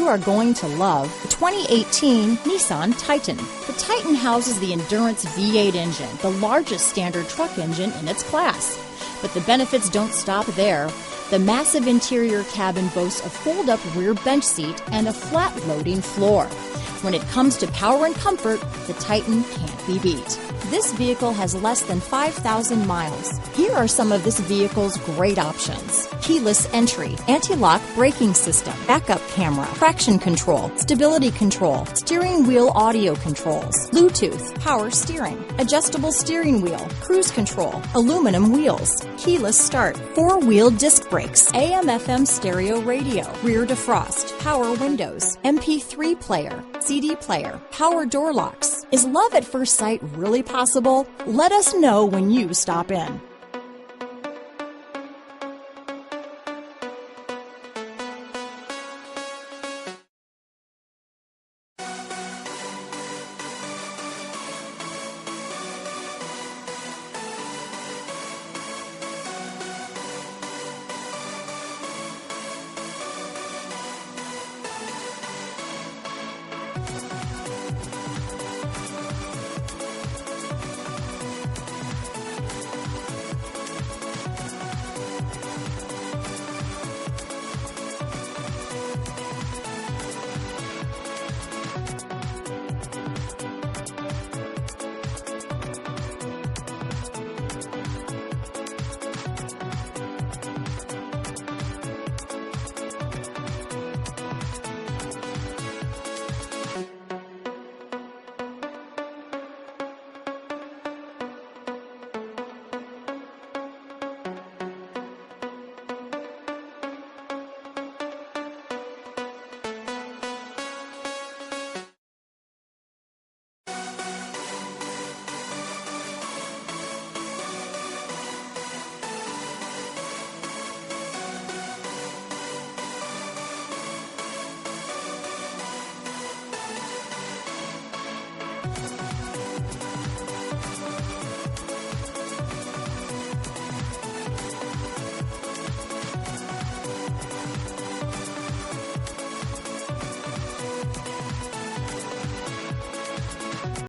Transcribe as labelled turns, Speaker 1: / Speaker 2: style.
Speaker 1: are going to love the 2018 Nissan Titan. The Titan houses the Endurance V8 engine, the largest standard truck engine in its class. But the benefits don't stop there. The massive interior cabin boasts a fold-up rear bench seat and a flat-loading floor. When it comes to power and comfort, the Titan can't be beat. This vehicle has less than 5,000 miles. Here are some of this vehicle's great options: keyless entry, anti-lock braking system, backup camera, traction control, stability control, steering wheel audio controls, Bluetooth, power steering, adjustable steering wheel, cruise control, aluminum wheels, keyless start, four-wheel disc brakes, AM/FM stereo radio, rear defrost, power windows, MP3 player, CD player, power door locks. Is love at first sight really possible? Let us know when you stop in.